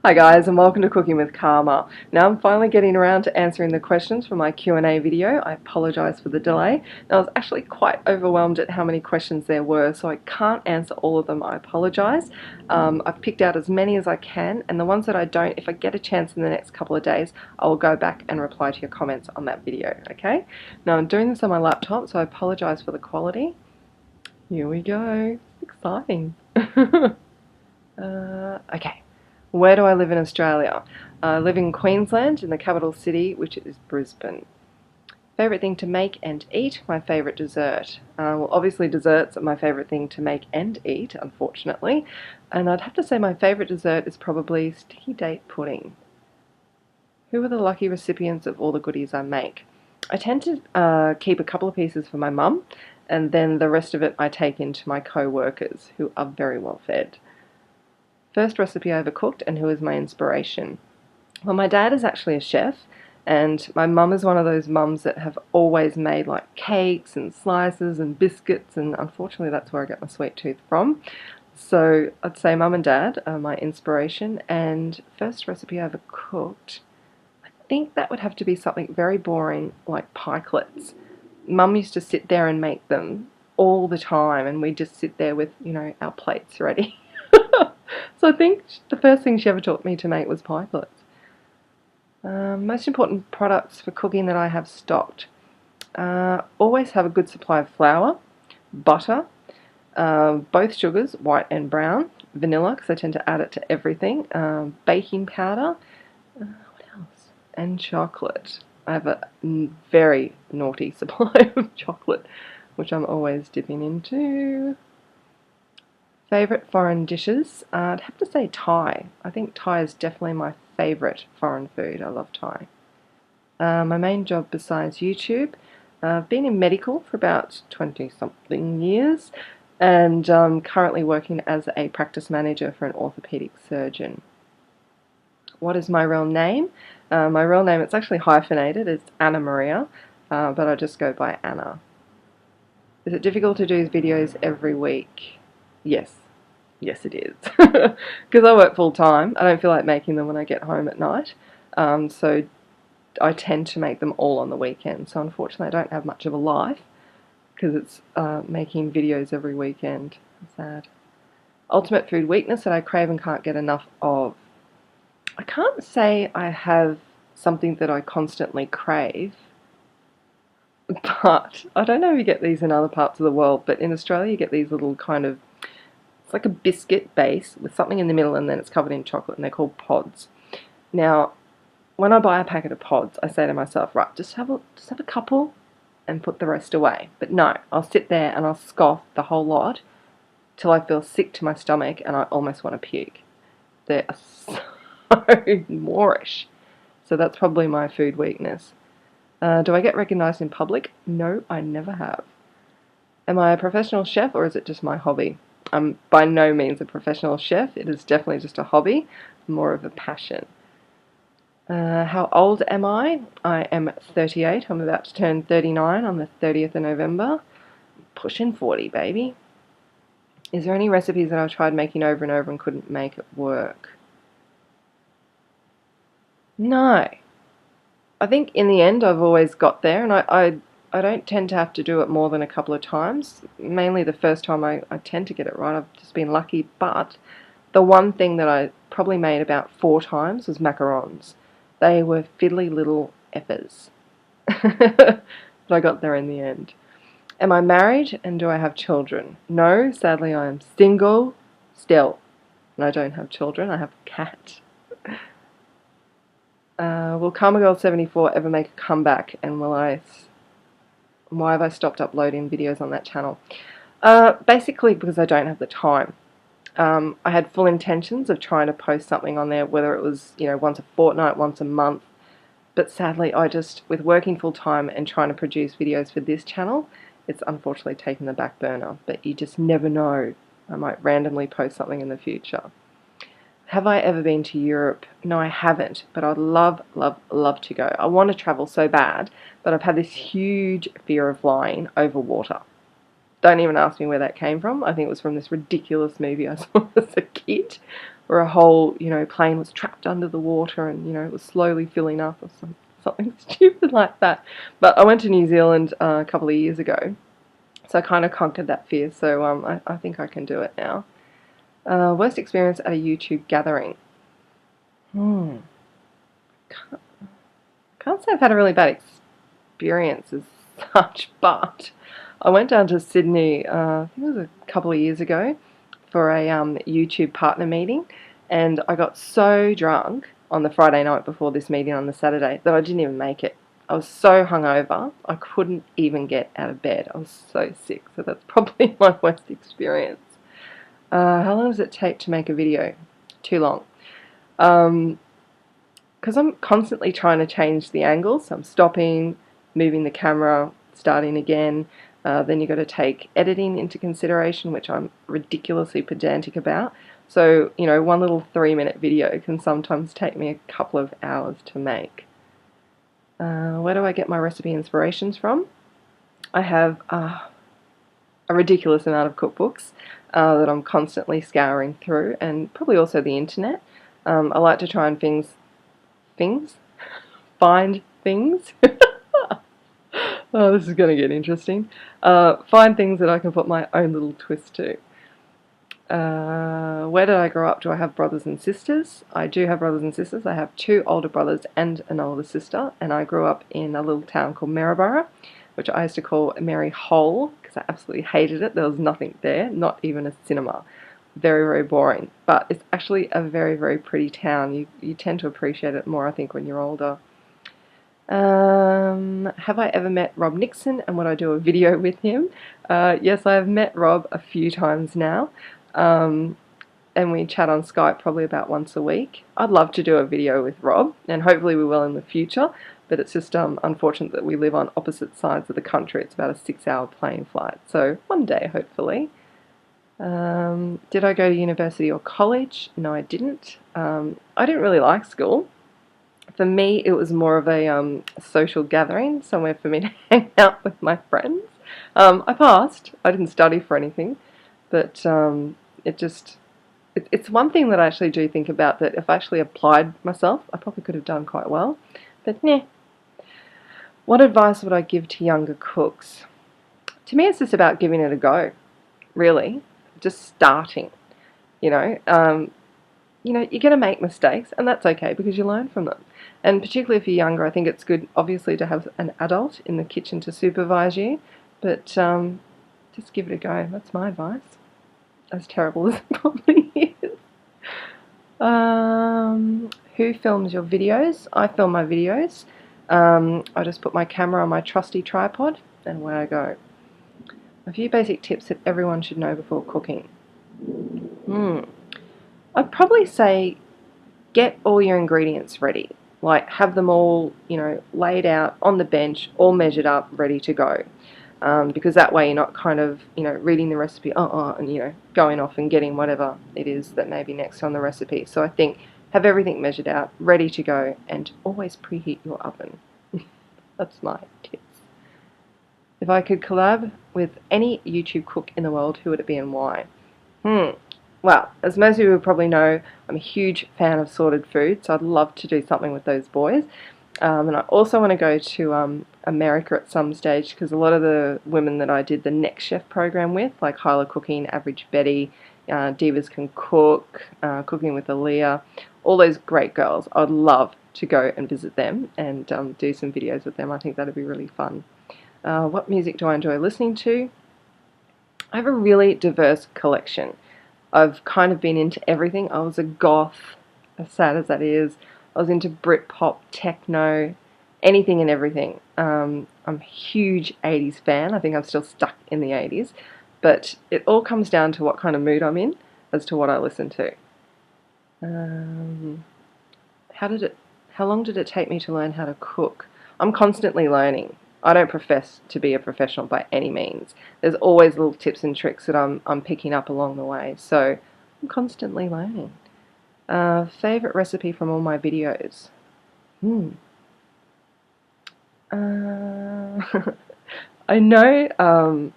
Hi guys, and welcome to Cooking with Karma. Now I'm finally getting around to answering the questions from my Q&A video. I apologise for the delay. Now I was actually quite overwhelmed at how many questions there were, so I can't answer all of them. I apologise. I've picked out as many as I can, and the ones that I don't, if I get a chance in the next couple of days, I will go back and reply to your comments on that video, okay? Now I'm doing this on my laptop, so I apologise for the quality. Here we go. Exciting. Okay. Where do I live in Australia? I live in Queensland, in the capital city, which is Brisbane. Favourite thing to make and eat? My favourite dessert. Well, obviously desserts are my favourite thing to make and eat, unfortunately. And I'd have to say my favourite dessert is probably sticky date pudding. Who are the lucky recipients of all the goodies I make? I tend to keep a couple of pieces for my mum, and then the rest of it I take into my co-workers, who are very well fed. First recipe I ever cooked, and who is my inspiration? Well, my dad is actually a chef, and my mum is one of those mums that have always made like cakes and slices and biscuits, and unfortunately that's where I get my sweet tooth from. So I'd say mum and dad are my inspiration, and first recipe I ever cooked, I think that would have to be something very boring like pikelets. Mum used to sit there and make them all the time, and we'd just sit there with, our plates ready. So I think the first thing she ever taught me to make was pikelets. Most important products for cooking that I have stocked. Always have a good supply of flour, butter, both sugars, white and brown, vanilla, because I tend to add it to everything, baking powder, what else? And chocolate. I have a very naughty supply of chocolate, which I'm always dipping into. Favourite foreign dishes? I'd have to say Thai. I think Thai is definitely my favourite foreign food. I love Thai. My main job besides YouTube, I've been in medical for about 20-something years, and I'm currently working as a practice manager for an orthopaedic surgeon. What is my real name? My real name, it's actually hyphenated, it's Anna Maria, but I just go by Anna. Is it difficult to do videos every week? Yes. Yes, it is. Because I work full time. I don't feel like making them when I get home at night. So I tend to make them all on the weekend. So unfortunately I don't have much of a life because it's making videos every weekend. Sad. Ultimate food weakness that I crave and can't get enough of. I can't say I have something that I constantly crave. But I don't know if you get these in other parts of the world, but in Australia you get these little kind of, it's like a biscuit base with something in the middle and then it's covered in chocolate, and they're called pods. Now, when I buy a packet of pods, I say to myself, right, just have a couple and put the rest away. But no, I'll sit there and I'll scoff the whole lot till I feel sick to my stomach and I almost want to puke. They're so moreish. So that's probably my food weakness. Do I get recognised in public? No, I never have. Am I a professional chef or is it just my hobby? I'm by no means a professional chef. It is definitely just a hobby, more of a passion. How old am I? I am 38. I'm about to turn 39 on the 30th of November. Pushing 40, baby. Is there any recipes that I've tried making over and over and couldn't make it work? No. I think in the end I've always got there, and I don't tend to have to do it more than a couple of times. Mainly the first time I tend to get it right. I've just been lucky. But the one thing that I probably made about 4 times was macarons. They were fiddly little effers. But I got there in the end. Am I married and do I have children? No, sadly I am single still. And I don't have children, I have a cat. Will Karma Girl 74 ever make a comeback, and why have I stopped uploading videos on that channel? Basically because I don't have the time. I had full intentions of trying to post something on there, whether it was, once a fortnight, once a month, but sadly I just, with working full time and trying to produce videos for this channel, it's unfortunately taken the back burner, but you just never know. I might randomly post something in the future. Have I ever been to Europe? No, I haven't, but I'd love, love, love to go. I want to travel so bad, but I've had this huge fear of flying over water. Don't even ask me where that came from. I think it was from this ridiculous movie I saw as a kid. where a whole, plane was trapped under the water and, it was slowly filling up or something stupid like that. But I went to New Zealand a couple of years ago, so I kind of conquered that fear, so I think I can do it now. Worst experience at a YouTube gathering. Can't say I've had a really bad experience as such, but I went down to Sydney, I think it was a couple of years ago, for a YouTube partner meeting, and I got so drunk on the Friday night before this meeting on the Saturday that I didn't even make it. I was so hungover, I couldn't even get out of bed. I was so sick, so that's probably my worst experience. How long does it take to make a video? Too long. Because I'm constantly trying to change the angles, so I'm stopping, moving the camera, starting again. Then you've got to take editing into consideration, which I'm ridiculously pedantic about. So, one little 3-minute video can sometimes take me a couple of hours to make. Where do I get my recipe inspirations from? I have a ridiculous amount of cookbooks that I'm constantly scouring through, and probably also the internet. I like to try and find things. Oh, this is going to get interesting. Find things that I can put my own little twist to. Where did I grow up? Do I have brothers and sisters? I do have brothers and sisters. I have 2 older brothers and an older sister, and I grew up in a little town called Maryborough, which I used to call Mary Hole because I absolutely hated it. There was nothing there, not even a cinema. Very, very boring. But it's actually a very, very pretty town. You tend to appreciate it more, I think, when you're older. Have I ever met Rob Nixon, and would I do a video with him? Yes, I have met Rob a few times now, and we chat on Skype probably about once a week. I'd love to do a video with Rob, and hopefully we will in the future, but it's just unfortunate that we live on opposite sides of the country. It's about a 6-hour plane flight, so one day hopefully. Did I go to university or college? No, I didn't. I didn't really like school. For me, it was more of a social gathering, somewhere for me to hang out with my friends. I passed. I didn't study for anything, but it's one thing that I actually do think about, that if I actually applied myself, I probably could have done quite well. But nah. What advice would I give to younger cooks? To me, it's just about giving it a go, really. Just starting, you're going to make mistakes, and that's okay because you learn from them. And particularly if you're younger, I think it's good, obviously, to have an adult in the kitchen to supervise you, but just give it a go. That's my advice, as terrible as it probably is. Who films your videos? I film my videos. I just put my camera on my trusty tripod, and away I go. A few basic tips that everyone should know before cooking. I'd probably say get all your ingredients ready. Like, have them all, laid out on the bench, all measured up, ready to go. Because that way you're not kind of, reading the recipe, and, going off and getting whatever it is that may be next on the recipe. So I think have everything measured out, ready to go, and always preheat your oven. That's my tips. If I could collab with any YouTube cook in the world, who would it be and why? Well, as most of you probably know, I'm a huge fan of sorted food, so I'd love to do something with those boys. And I also want to go to America at some stage, because a lot of the women that I did the Next Chef program with, like Hyla Cooking, Average Betty, Divas Can Cook, Cooking with Aaliyah, all those great girls, I'd love to go and visit them and do some videos with them. I think that'd be really fun. What music do I enjoy listening to? I have a really diverse collection. I've kind of been into everything. I was a goth, as sad as that is. I was into Britpop, techno, anything and everything. I'm a huge 80s fan. I think I'm still stuck in the 80s. But it all comes down to what kind of mood I'm in as to what I listen to. How long did it take me to learn how to cook? I'm constantly learning. I don't profess to be a professional by any means. There's always little tips and tricks that I'm picking up along the way, so I'm constantly learning. Favorite recipe from all my videos? I know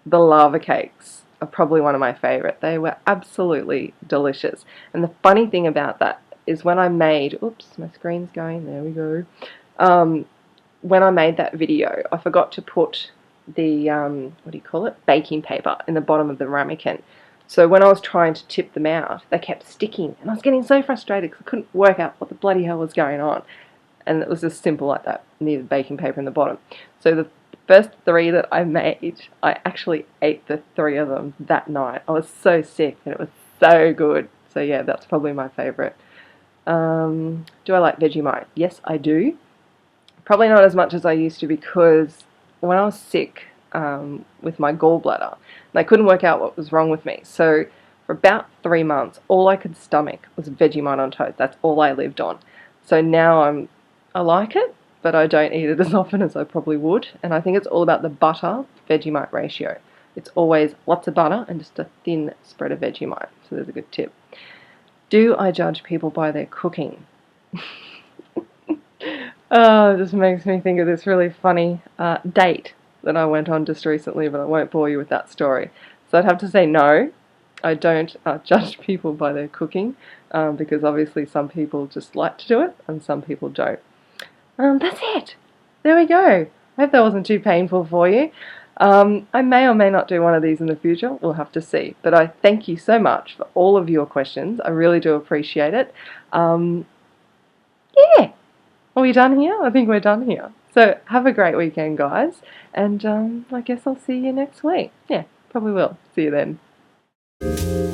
the lava cakes are probably one of my favourite. They were absolutely delicious. And the funny thing about that is when I made, oops, my screen's going, there we go. When I made that video, I forgot to put the, what do you call it, baking paper in the bottom of the ramekin. So when I was trying to tip them out, they kept sticking, and I was getting so frustrated because I couldn't work out what the bloody hell was going on. And it was just simple like that, needed baking paper in the bottom. So the first 3 that I made, I actually ate the 3 of them that night. I was so sick, and it was so good. So yeah, that's probably my favourite. Do I like Vegemite? Yes, I do. Probably not as much as I used to, because when I was sick with my gallbladder, they couldn't work out what was wrong with me. So for about 3 months, all I could stomach was Vegemite on toast. That's all I lived on. So now I like it, but I don't eat it as often as I probably would. And I think it's all about the butter Vegemite ratio. It's always lots of butter and just a thin spread of Vegemite. So there's a good tip. Do I judge people by their cooking? Oh, it just makes me think of this really funny date that I went on just recently, but I won't bore you with that story. So I'd have to say no. I don't judge people by their cooking, because obviously some people just like to do it and some people don't. That's it. There we go. I hope that wasn't too painful for you. I may or may not do one of these in the future. We'll have to see. But I thank you so much for all of your questions. I really do appreciate it. Yeah. Are we done here? I think we're done here. So have a great weekend, guys. And I guess I'll see you next week. Yeah, probably will. See you then.